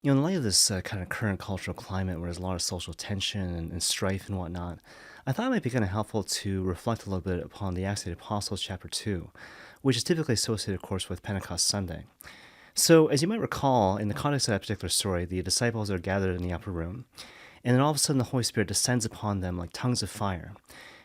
In light of this kind of current cultural climate where there's a lot of social tension and strife and whatnot, I thought it might be kind of helpful to reflect a little bit upon the Acts of the Apostles, chapter 2, which is typically associated, of course, with Pentecost Sunday. So, as you might recall, in the context of that particular story, the disciples are gathered in the upper room, and then all of a sudden the Holy Spirit descends upon them like tongues of fire.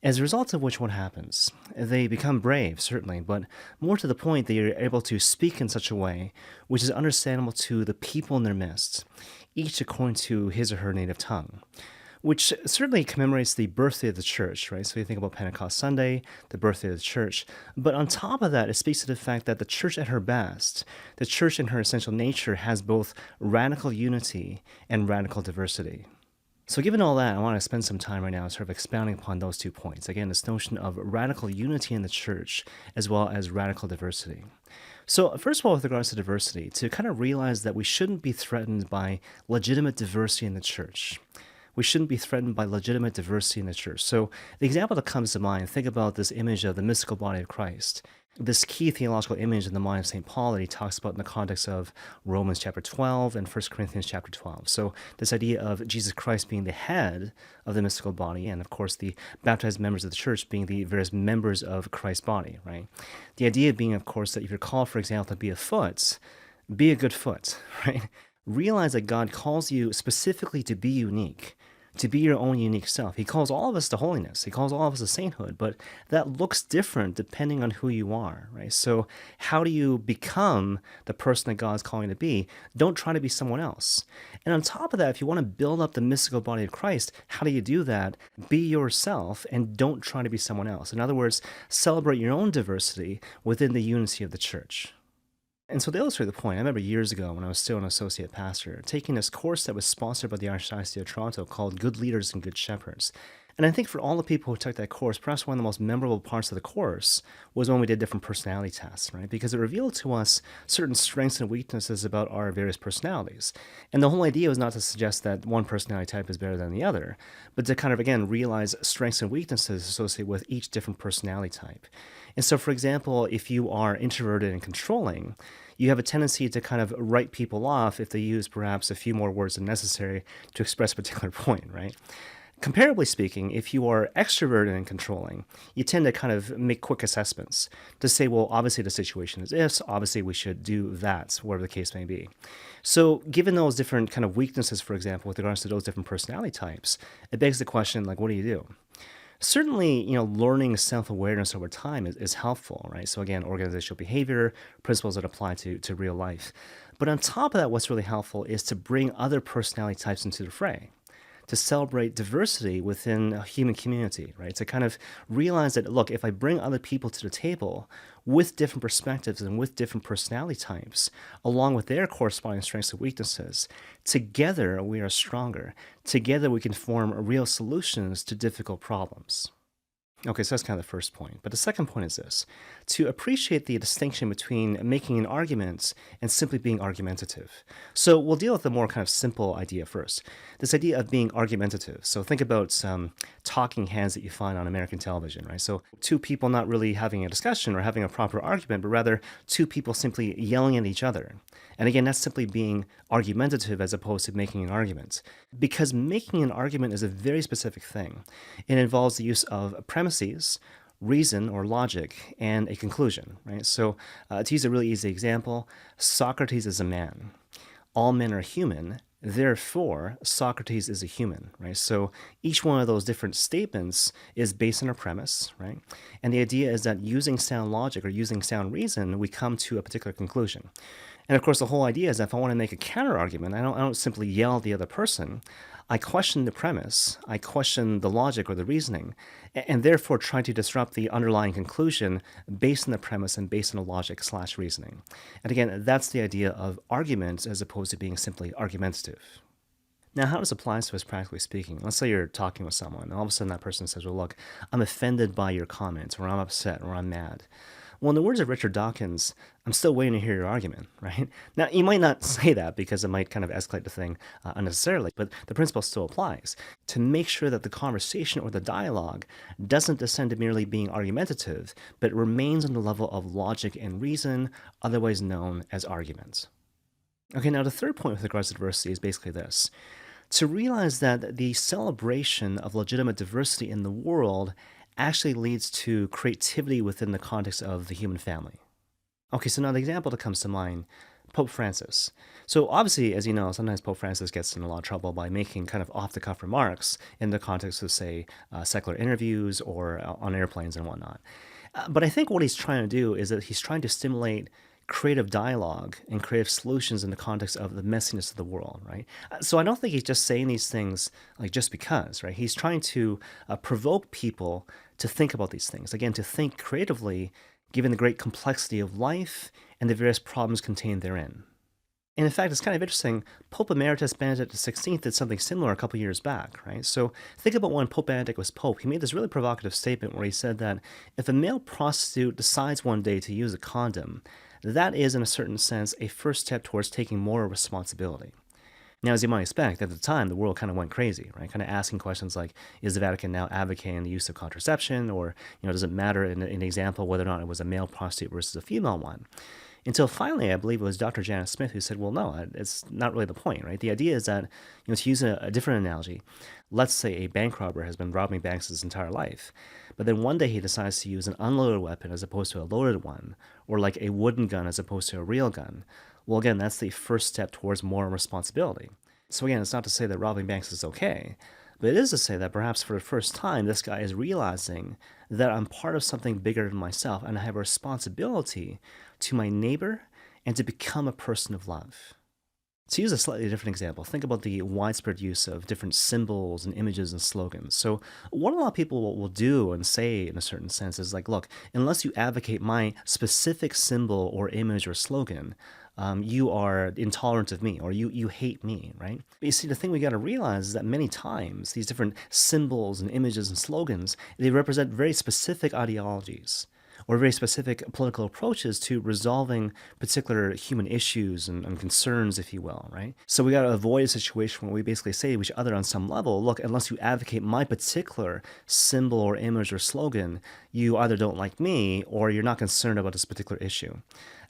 As a result of which, what happens? They become brave, certainly, but more to the point, they are able to speak in such a way which is understandable to the people in their midst, each according to his or her native tongue, which certainly commemorates the birthday of the church, right? So you think about Pentecost Sunday, the birthday of the church. But on top of that, it speaks to the fact that the church at her best, the church in her essential nature, has both radical unity and radical diversity. So, given all that, I want to spend some time right now sort of expounding upon those 2 points. Again, this notion of radical unity in the church as well as radical diversity. So, first of all, with regards to diversity, to kind of realize that we shouldn't be threatened by legitimate diversity in the church. We shouldn't be threatened by legitimate diversity in the church. So, the example that comes to mind, think about this image of the mystical body of Christ. This key theological image in the mind of St. Paul that he talks about in the context of Romans chapter 12 and 1 Corinthians chapter 12. So, this idea of Jesus Christ being the head of the mystical body, and of course, the baptized members of the church being the various members of Christ's body, right? The idea being, of course, that if you're called, for example, to be a foot, be a good foot, right? Realize that God calls you specifically to be unique, to be your own unique self. He calls all of us to holiness. He calls all of us to sainthood, but that looks different depending on who you are, right? So how do you become the person that God's calling you to be? Don't try to be someone else. And on top of that, if you want to build up the mystical body of Christ, how do you do that? Be yourself and don't try to be someone else. In other words, celebrate your own diversity within the unity of the church. And so to illustrate the point, I remember years ago when I was still an associate pastor, taking this course that was sponsored by the Archdiocese of Toronto called Good Leaders and Good Shepherds. And I think for all the people who took that course, perhaps one of the most memorable parts of the course was when we did different personality tests, right? Because it revealed to us certain strengths and weaknesses about our various personalities. And the whole idea was not to suggest that one personality type is better than the other, but to kind of, again, realize strengths and weaknesses associated with each different personality type. And so, for example, if you are introverted and controlling, you have a tendency to kind of write people off if they use perhaps a few more words than necessary to express a particular point, right? Comparably speaking, if you are extroverted and controlling, you tend to kind of make quick assessments to say, well, obviously the situation is this, obviously we should do that, whatever the case may be. So given those different kind of weaknesses, for example, with regards to those different personality types, it begs the question, like, what do you do? Certainly, learning self-awareness over time is helpful, right? So again, organizational behavior, principles that apply to real life. But on top of that, what's really helpful is to bring other personality types into the fray, to celebrate diversity within a human community, right? To kind of realize that, look, if I bring other people to the table with different perspectives and with different personality types, along with their corresponding strengths and weaknesses, together we are stronger. Together we can form real solutions to difficult problems. Okay, so that's kind of the first point. But the second point is this: to appreciate the distinction between making an argument and simply being argumentative. So we'll deal with the more kind of simple idea first. This idea of being argumentative. So think about some talking heads that you find on American television, right? So two people not really having a discussion or having a proper argument, but rather two people simply yelling at each other. And again, that's simply being argumentative as opposed to making an argument. Because making an argument is a very specific thing. It involves the use of premises, reason or logic, and a conclusion, right? So to use a really easy example, Socrates is a man. All men are human. Therefore, Socrates is a human, right? So each one of those different statements is based on a premise, right? And the idea is that using sound logic or using sound reason, we come to a particular conclusion. And of course, the whole idea is that if I want to make a counter argument, I don't simply yell at the other person. I question the premise, I question the logic or the reasoning, and therefore try to disrupt the underlying conclusion based on the premise and based on the logic slash reasoning. And again, that's the idea of argument as opposed to being simply argumentative. Now, how this applies to us practically speaking, let's say you're talking with someone, and all of a sudden that person says, well, look, I'm offended by your comments, or I'm upset, or I'm mad. Well, in the words of Richard Dawkins, I'm still waiting to hear your argument, right? Now, you might not say that because it might kind of escalate the thing unnecessarily, but the principle still applies. To make sure that the conversation or the dialogue doesn't descend to merely being argumentative, but remains on the level of logic and reason, otherwise known as arguments. Okay, now the third point with regards to diversity is basically this: to realize that the celebration of legitimate diversity in the world actually leads to creativity within the context of the human family. Okay, so now the example that comes to mind, Pope Francis. So obviously, as you know, sometimes Pope Francis gets in a lot of trouble by making kind of off-the-cuff remarks in the context of, say, secular interviews or on airplanes and whatnot. But I think what he's trying to do is that he's trying to stimulate creative dialogue and creative solutions in the context of the messiness of the world, right? So I don't think he's just saying these things like just because, right? He's trying to provoke people to think about these things. Again, to think creatively, given the great complexity of life and the various problems contained therein. And in fact, it's kind of interesting. Pope Emeritus Benedict XVI did something similar a couple years back, right? So think about when Pope Benedict was Pope. He made this really provocative statement where he said that if a male prostitute decides one day to use a condom, that is, in a certain sense, a first step towards taking moral responsibility. Now, as you might expect, at the time, the world kind of went crazy, right? Kind of asking questions like, is the Vatican now advocating the use of contraception? Or, does it matter in an example whether or not it was a male prostitute versus a female one? Until finally, I believe it was Dr. Janet Smith who said, well, no, it's not really the point, right? The idea is that, to use a different analogy, let's say a bank robber has been robbing banks his entire life, but then one day he decides to use an unloaded weapon as opposed to a loaded one, or like a wooden gun as opposed to a real gun. Well, again, that's the first step towards moral responsibility. So again, it's not to say that robbing banks is okay, but it is to say that perhaps for the first time, this guy is realizing that I'm part of something bigger than myself and I have a responsibility to my neighbor and to become a person of love. To use a slightly different example, think about the widespread use of different symbols and images and slogans. So, what a lot of people will do and say in a certain sense is like, look, unless you advocate my specific symbol or image or slogan, you are intolerant of me or you hate me, right? But you see, the thing we got to realize is that many times these different symbols and images and slogans, they represent very specific ideologies or very specific political approaches to resolving particular human issues and concerns, if you will, right? So we got to avoid a situation where we basically say to each other on some level, look, unless you advocate my particular symbol or image or slogan, you either don't like me or you're not concerned about this particular issue.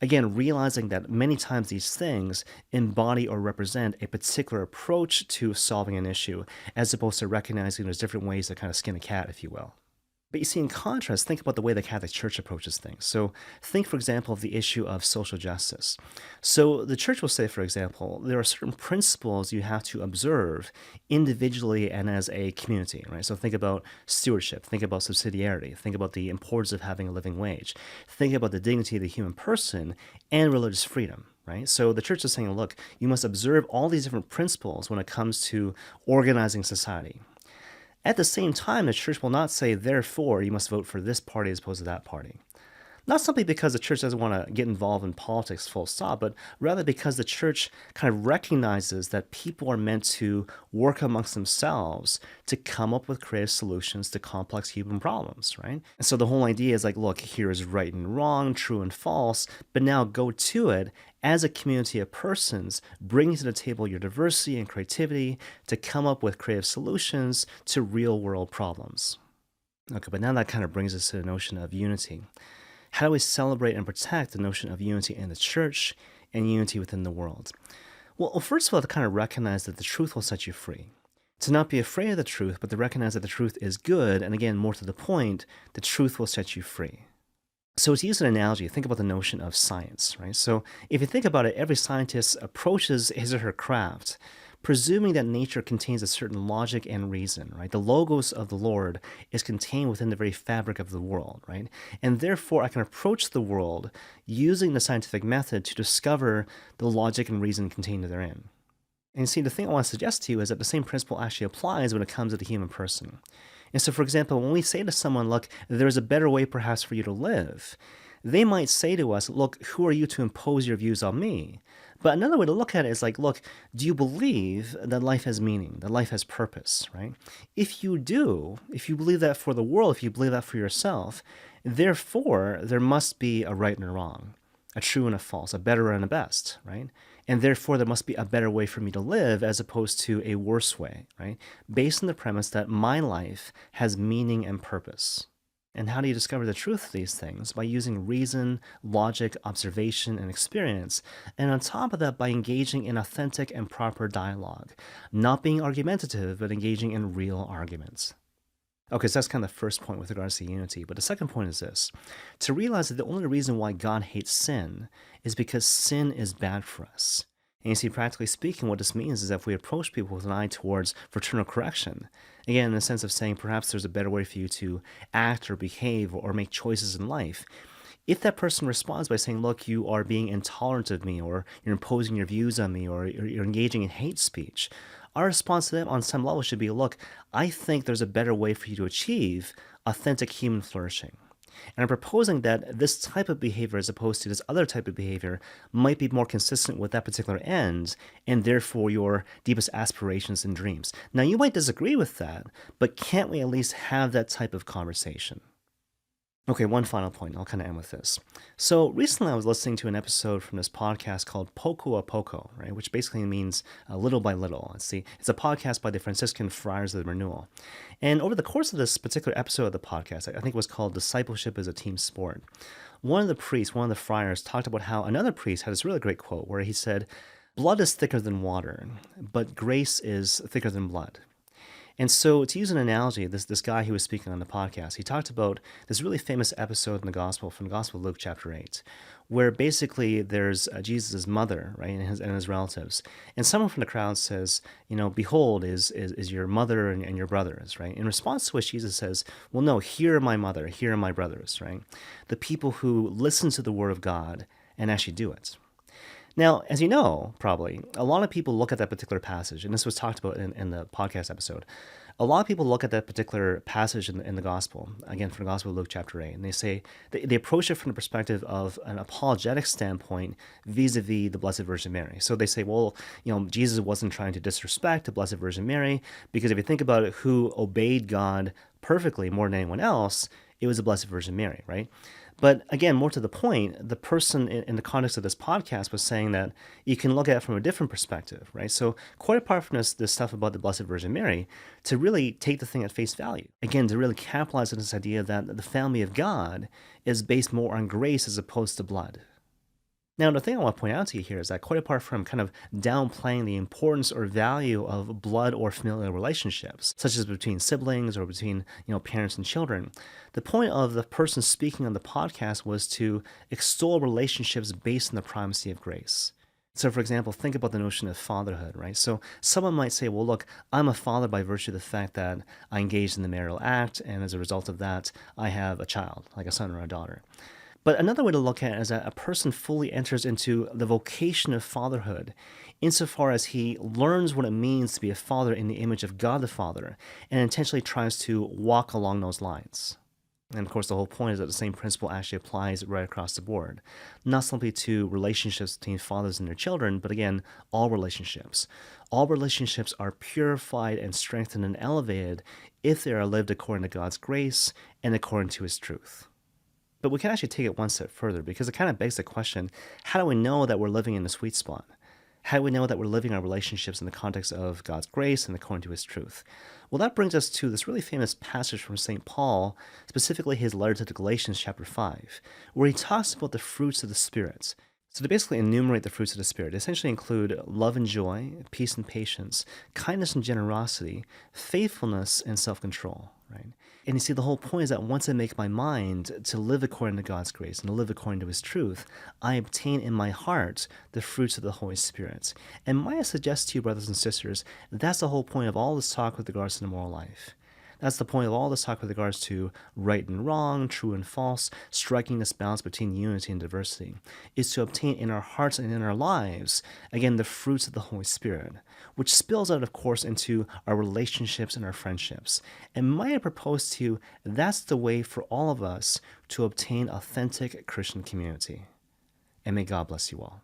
Again, realizing that many times these things embody or represent a particular approach to solving an issue, as opposed to recognizing there's different ways to kind of skin a cat, if you will. But you see, in contrast, think about the way the Catholic Church approaches things. So think, for example, of the issue of social justice. So the Church will say, for example, there are certain principles you have to observe individually and as a community, right? So think about stewardship, think about subsidiarity, think about the importance of having a living wage, think about the dignity of the human person and religious freedom. Right? So the church is saying, look, you must observe all these different principles when it comes to organizing society. At the same time, the church will not say, therefore, you must vote for this party as opposed to that party. Not simply because the church doesn't want to get involved in politics full stop, but rather because the church kind of recognizes that people are meant to work amongst themselves to come up with creative solutions to complex human problems, right? And so the whole idea is like, look, here is right and wrong, true and false, but now go to it as a community of persons, bringing to the table your diversity and creativity to come up with creative solutions to real world problems. Okay, but now that kind of brings us to the notion of unity. How do we celebrate and protect the notion of unity in the church and unity within the world? Well, first of all, to kind of recognize that the truth will set you free. To not be afraid of the truth, but to recognize that the truth is good, and again, more to the point, the truth will set you free. So to use an analogy, think about the notion of science, right? So if you think about it, every scientist approaches his or her craft presuming that nature contains a certain logic and reason, right? The logos of the Lord is contained within the very fabric of the world, right? And therefore, I can approach the world using the scientific method to discover the logic and reason contained therein. And see, the thing I want to suggest to you is that the same principle actually applies when it comes to the human person. And so, for example, when we say to someone, look, there's a better way perhaps for you to live, they might say to us, look, who are you to impose your views on me? But another way to look at it is like, look, do you believe that life has meaning, that life has purpose, right? If you do, if you believe that for the world, if you believe that for yourself, therefore, there must be a right and a wrong, a true and a false, a better and a best, right? And therefore, there must be a better way for me to live as opposed to a worse way, right? Based on the premise that my life has meaning and purpose. And how do you discover the truth of these things? By using reason, logic, observation, and experience. And on top of that, by engaging in authentic and proper dialogue. Not being argumentative, but engaging in real arguments. Okay, so that's kind of the first point with regards to unity. But the second point is this: to realize that the only reason why God hates sin is because sin is bad for us. And you see, practically speaking, what this means is that if we approach people with an eye towards fraternal correction, again, in the sense of saying perhaps there's a better way for you to act or behave or make choices in life, if that person responds by saying, look, you are being intolerant of me, or you're imposing your views on me, or you're engaging in hate speech, our response to them on some level should be, look, I think there's a better way for you to achieve authentic human flourishing. And I'm proposing that this type of behavior, as opposed to this other type of behavior, might be more consistent with that particular end, and therefore your deepest aspirations and dreams. Now, you might disagree with that, but can't we at least have that type of conversation? Okay, one final point. I'll kind of end with this. So recently I was listening to an episode from this podcast called Poco a Poco, right, which basically means little by little. It's a podcast by the Franciscan Friars of the Renewal. And over the course of this particular episode of the podcast, I think it was called Discipleship as a Team Sport, one of the priests, one of the friars, talked about how another priest had this really great quote where he said, blood is thicker than water, but grace is thicker than blood. And so, to use an analogy, this guy who was speaking on the podcast, he talked about this really famous episode in the Gospel, from the Gospel of Luke chapter 8, where basically there's Jesus' mother, right, and his relatives. And someone from the crowd says, behold, is your mother and your brothers, right? In response to which Jesus says, well, no, here are my mother, here are my brothers, right? The people who listen to the word of God and actually do it. Now, as you know, probably, a lot of people look at that particular passage, and this was talked about in the podcast episode. A lot of people look at that particular passage in the Gospel, again, from the Gospel of Luke chapter 8, and they say, they approach it from the perspective of an apologetic standpoint vis-a-vis the Blessed Virgin Mary. So they say, well, Jesus wasn't trying to disrespect the Blessed Virgin Mary, because if you think about it, who obeyed God perfectly more than anyone else, it was the Blessed Virgin Mary, right? But again, more to the point, the person in the context of this podcast was saying that you can look at it from a different perspective, right? So quite apart from this stuff about the Blessed Virgin Mary, to really take the thing at face value. Again, to really capitalize on this idea that the family of God is based more on grace as opposed to blood. Now, the thing I want to point out to you here is that quite apart from kind of downplaying the importance or value of blood or familial relationships, such as between siblings or between, parents and children, the point of the person speaking on the podcast was to extol relationships based on the primacy of grace. So, for example, think about the notion of fatherhood, right? So someone might say, well, look, I'm a father by virtue of the fact that I engaged in the marital act, and as a result of that, I have a child, like a son or a daughter. But another way to look at it is that a person fully enters into the vocation of fatherhood insofar as he learns what it means to be a father in the image of God the Father and intentionally tries to walk along those lines. And of course, the whole point is that the same principle actually applies right across the board, not simply to relationships between fathers and their children, but again, all relationships. All relationships are purified and strengthened and elevated if they are lived according to God's grace and according to His truth. But we can actually take it one step further, because it kind of begs the question, how do we know that we're living in the sweet spot? How do we know that we're living our relationships in the context of God's grace and according to His truth? Well, that brings us to this really famous passage from St. Paul, specifically his letter to the Galatians chapter 5, where he talks about the fruits of the Spirit. So they basically enumerate the fruits of the Spirit. They essentially include love and joy, peace and patience, kindness and generosity, faithfulness and self-control, right? And you see, the whole point is that once I make my mind to live according to God's grace and to live according to His truth, I obtain in my heart the fruits of the Holy Spirit. And might I suggest to you, brothers and sisters, that's the whole point of all this talk with regards to the moral life. That's the point of all this talk with regards to right and wrong, true and false, striking this balance between unity and diversity, is to obtain in our hearts and in our lives, again, the fruits of the Holy Spirit, which spills out, of course, into our relationships and our friendships. And might I propose to you, that's the way for all of us to obtain authentic Christian community. And may God bless you all.